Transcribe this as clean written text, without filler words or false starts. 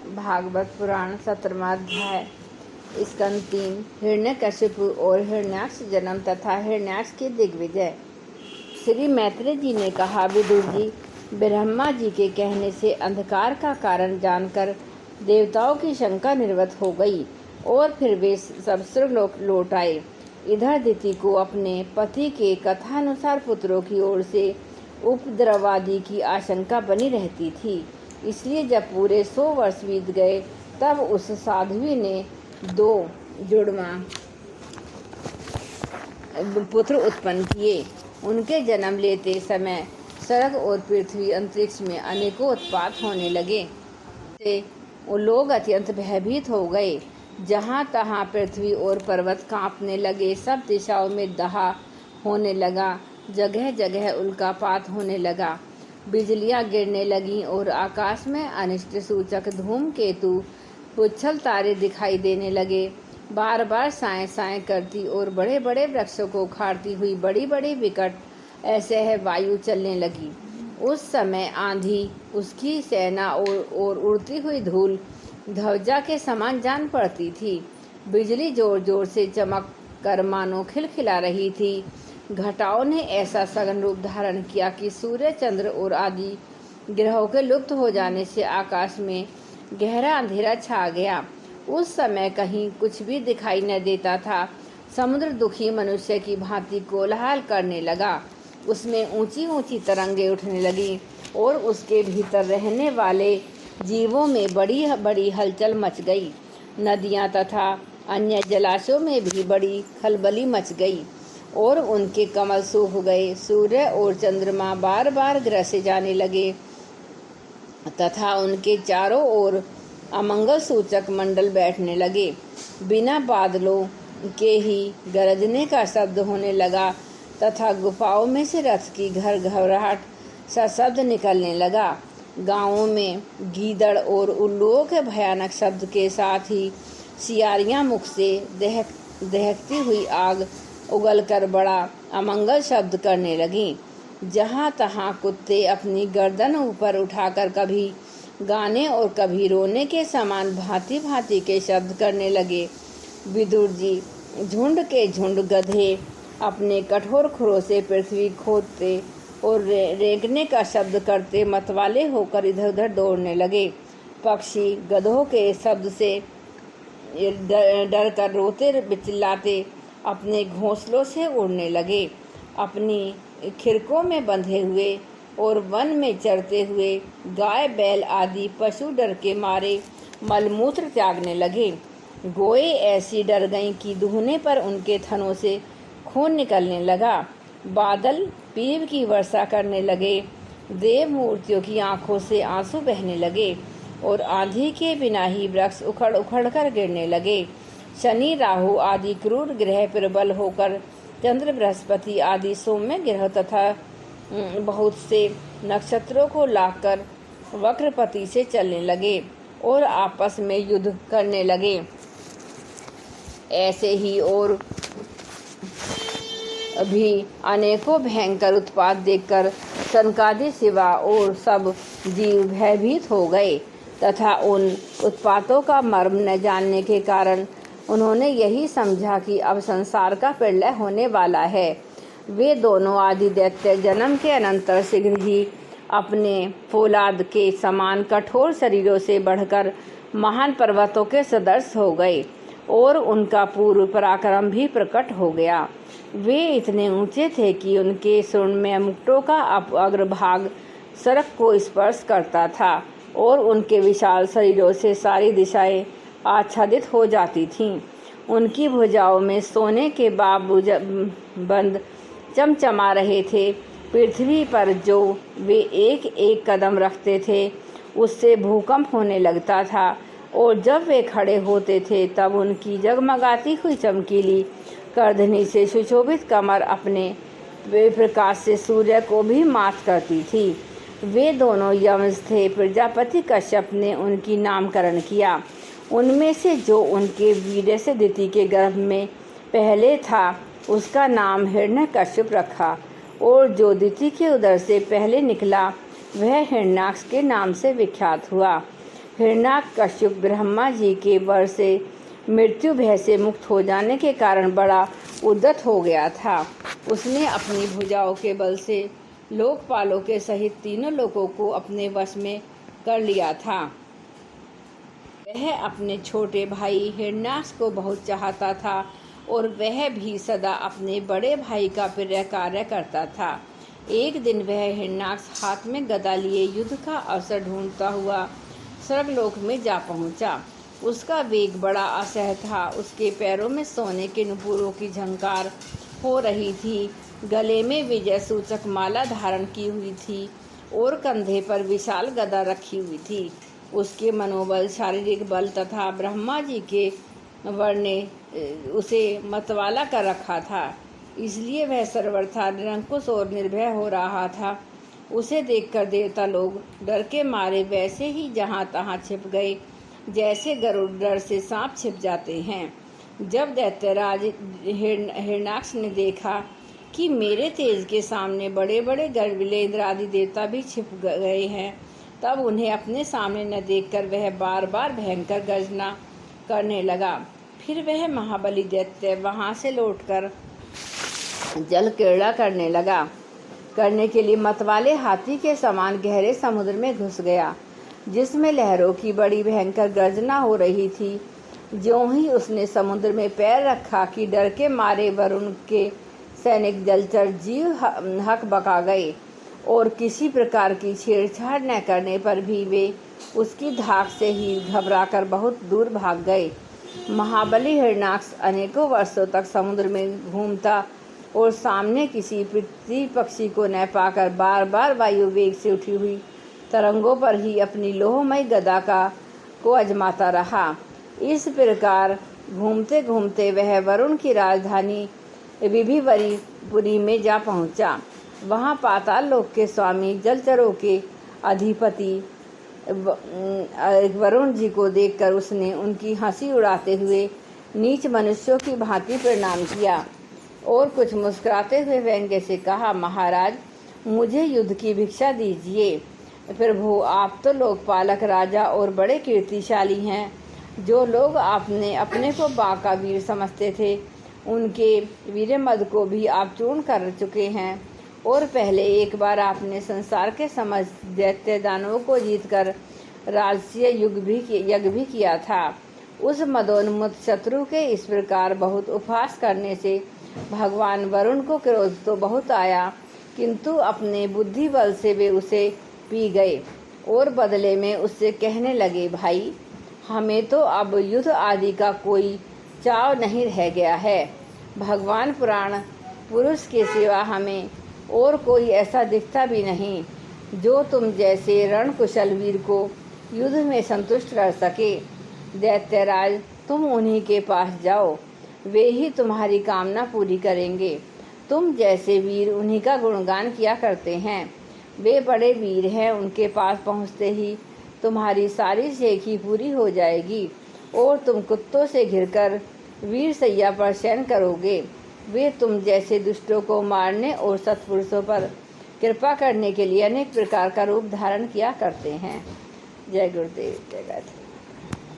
भागवत पुराण 17वां अध्याय स्कंद 3 हिरण्यकशिपु और हिरण्याक्ष जन्म तथा हिरण्याक्ष की दिग्विजय। श्री मैत्रेय जी ने कहा, विदुर जी, ब्रह्मा जी के कहने से अंधकार का कारण जानकर देवताओं की शंका निवृत्त हो गई और फिर वे सब स्वर्गलोक लौट आए। इधर दिति को अपने पति के कथानुसार पुत्रों की ओर से उपद्रवादि की आशंका बनी रहती थी, इसलिए जब पूरे 100 वर्ष बीत गए तब उस साध्वी ने 2 जुड़वा पुत्र उत्पन्न किए। उनके जन्म लेते समय स्वर्ग और पृथ्वी अंतरिक्ष में अनेकों उत्पात होने लगे। वो लोग अत्यंत भयभीत हो गए। जहाँ तहाँ पृथ्वी और पर्वत कांपने लगे, सब दिशाओं में दहा होने लगा, जगह जगह उल्कापात होने लगा, बिजलियां गिरने लगीं और आकाश में अनिष्ट सूचक धूमकेतु पुच्छल तारे दिखाई देने लगे। बार बार साएं साएं करती और बड़े बड़े वृक्षों को उखाड़ती हुई बड़ी बड़ी विकट असह्य वायु चलने लगी। उस समय आंधी, उसकी सेना और उड़ती हुई धूल ध्वजा के समान जान पड़ती थी। बिजली जोर जोर से चमक कर मानो खिलखिला रही थी। घटाओं ने ऐसा सघन रूप धारण किया कि सूर्य, चंद्र और आदि ग्रहों के लुप्त हो जाने से आकाश में गहरा अंधेरा छा गया। उस समय कहीं कुछ भी दिखाई न देता था। समुद्र दुखी मनुष्य की भांति कोलाहल करने लगा। उसमें ऊंची ऊंची तरंगे उठने लगी और उसके भीतर रहने वाले जीवों में बड़ी बड़ी हलचल मच गई। नदियां तथा अन्य जलाशयों में भी बड़ी खलबली मच गई और उनके कमल सूख गए। सूर्य और चंद्रमा बार बार ग्रसे जाने लगे तथा उनके चारों ओर अमंगल सूचक मंडल बैठने लगे। बिना बादलों के ही गरजने का शब्द होने लगा तथा गुफाओं में से रथ की घरघराहट सा शब्द निकलने लगा। गांवों में गीदड़ और उल्लुओं के भयानक शब्द के साथ ही सियारियां मुख से दहकती हुई आग उगलकर बड़ा अमंगल शब्द करने लगीं। जहाँ तहाँ कुत्ते अपनी गर्दन ऊपर उठाकर कभी गाने और कभी रोने के समान भांति भांति के शब्द करने लगे। विदुर जी, झुंड के झुंड गधे अपने कठोर खुरों से पृथ्वी खोदते और रेंगने का शब्द करते मतवाले होकर इधर उधर दौड़ने लगे। पक्षी गधों के शब्द से डर कर रोते चिल्लाते अपने घोंसलों से उड़ने लगे। अपनी खिड़कों में बंधे हुए और वन में चरते हुए गाय बैल आदि पशु डर के मारे मलमूत्र त्यागने लगे। गोए ऐसी डर गईं कि दूहने पर उनके थनों से खून निकलने लगा। बादल पीव की वर्षा करने लगे। देव मूर्तियों की आंखों से आंसू बहने लगे और आंधी के बिना ही वृक्ष उखड़ उखड़ कर गिरने लगे। शनि, राहु आदि क्रूर ग्रह प्रबल होकर चंद्र, बृहस्पति आदि सौम्य ग्रह तथा बहुत से नक्षत्रों को लाकर वक्रपति से चलने लगे और आपस में युद्ध करने लगे। ऐसे ही और भी अनेकों भयंकर उत्पात देखकर सनकादि शिवा और सब जीव भयभीत हो गए तथा उन उत्पातों का मर्म न जानने के कारण उन्होंने यही समझा कि अब संसार का प्रलय होने वाला है। वे दोनों आदि दैत्य जन्म के अनंतर शीघ्र ही अपने फौलाद के समान कठोर शरीरों से बढ़कर महान पर्वतों के सदृश हो गए और उनका पूर्व पराक्रम भी प्रकट हो गया। वे इतने ऊंचे थे कि उनके सुर्णमय मुकुटों का अग्रभाग सड़क को स्पर्श करता था और उनके विशाल शरीरों से सारी दिशाएं आच्छादित हो जाती थीं। उनकी भुजाओं में सोने के बाबूबंद चमचमा रहे थे। पृथ्वी पर जो वे एक एक कदम रखते थे उससे भूकंप होने लगता था और जब वे खड़े होते थे तब उनकी जगमगाती हुई चमकीली करधनी से सुशोभित कमर अपने प्रकाश से सूर्य को भी मात करती थी। वे दोनों यमज थे। प्रजापति कश्यप ने उनकी नामकरण किया। उनमें से जो उनके वीर्य से दिति के गर्भ में पहले था उसका नाम हिरण्यकश्यप रखा और जो दिति के उदर से पहले निकला वह हिरण्याक्ष के नाम से विख्यात हुआ। हिरण्याकश्यप ब्रह्मा जी के वर से मृत्यु भय से मुक्त हो जाने के कारण बड़ा उद्यत हो गया था। उसने अपनी भुजाओं के बल से लोकपालों के सहित तीनों लोगों को अपने वश में कर लिया था। वह अपने छोटे भाई हिरण्याक्ष को बहुत चाहता था और वह भी सदा अपने बड़े भाई का प्रिय कार्य करता था। एक दिन वह हिरण्याक्ष हाथ में गदा लिए युद्ध का अवसर ढूंढता हुआ स्वर्गलोक में जा पहुंचा। उसका वेग बड़ा असह्य था। उसके पैरों में सोने के नुपुरों की झंकार हो रही थी, गले में विजय सूचक माला धारण की हुई थी और कंधे पर विशाल गदा रखी हुई थी। उसके मनोबल, शारीरिक बल तथा ब्रह्मा जी के वर ने उसे मतवाला कर रखा था, इसलिए वह सर्वथा निरंकुश और निर्भय हो रहा था। उसे देखकर देवता लोग डर के मारे वैसे ही जहाँ तहाँ छिप गए, जैसे गरुड़ डर से सांप छिप जाते हैं। जब दैत्यराज हिरण्याक्ष ने देखा कि मेरे तेज के सामने बड़े बड़े गर्विले इंद्र आदि देवता भी छिप गए हैं, तब उन्हें अपने सामने न देखकर वह बार बार भयंकर गर्जना करने लगा। फिर वह महाबली दैत्य वहां से लौटकर जल क्रीड़ा करने के लिए मतवाले हाथी के समान गहरे समुद्र में घुस गया, जिसमें लहरों की बड़ी भयंकर गर्जना हो रही थी। ज्यों ही उसने समुद्र में पैर रखा कि डर के मारे वरुण के सैनिक जलचर जीव हक बका गए और किसी प्रकार की छेड़छाड़ न करने पर भी वे उसकी धाक से ही घबराकर बहुत दूर भाग गए। महाबली हिरण्याक्ष अनेकों वर्षों तक समुद्र में घूमता और सामने किसी पृथ्वी पक्षी को न पाकर बार बार वायु वेग से उठी हुई तरंगों पर ही अपनी लोहमय गदा को आजमाता रहा। इस प्रकार घूमते घूमते वह वरुण की राजधानी विभिवरीपुरी में जा पहुंचा। वहां पाताल लोक के स्वामी, जलचरों के अधिपति वरुण जी को देखकर उसने उनकी हंसी उड़ाते हुए नीच मनुष्यों की भांति प्रणाम किया और कुछ मुस्कुराते हुए व्यंग्य से कहा, महाराज, मुझे युद्ध की भिक्षा दीजिए। प्रभु, आप तो लोकपालक, राजा और बड़े कीर्तिशाली हैं। जो लोग आपने अपने को बाका वीर समझते थे, उनके वीर मद को भी आप चूर्ण कर चुके हैं। और पहले एक बार आपने संसार के समस्त दैत्य दानवों को जीतकर राजसीय यज्ञ भी किया था। उस मदोन्मत्त शत्रु के इस प्रकार बहुत उपहास करने से भगवान वरुण को क्रोध तो बहुत आया, किंतु अपने बुद्धि बल से वे उसे पी गए और बदले में उससे कहने लगे, भाई, हमें तो अब युद्ध आदि का कोई चाव नहीं रह गया है। भगवान पुराण पुरुष के सिवा हमें और कोई ऐसा दिखता भी नहीं जो तुम जैसे रणकुशल वीर को युद्ध में संतुष्ट कर सके। दैत्यराज, तुम उन्हीं के पास जाओ, वे ही तुम्हारी कामना पूरी करेंगे। तुम जैसे वीर उन्हीं का गुणगान किया करते हैं। वे बड़े वीर हैं, उनके पास पहुँचते ही तुम्हारी सारी शेखी पूरी हो जाएगी और तुम कुत्तों से घिरकर वीर सैया पर शयन करोगे। वे तुम जैसे दुष्टों को मारने और सत्पुरुषों पर कृपा करने के लिए अनेक प्रकार का रूप धारण किया करते हैं। जय गुरुदेव, जय गायत्री।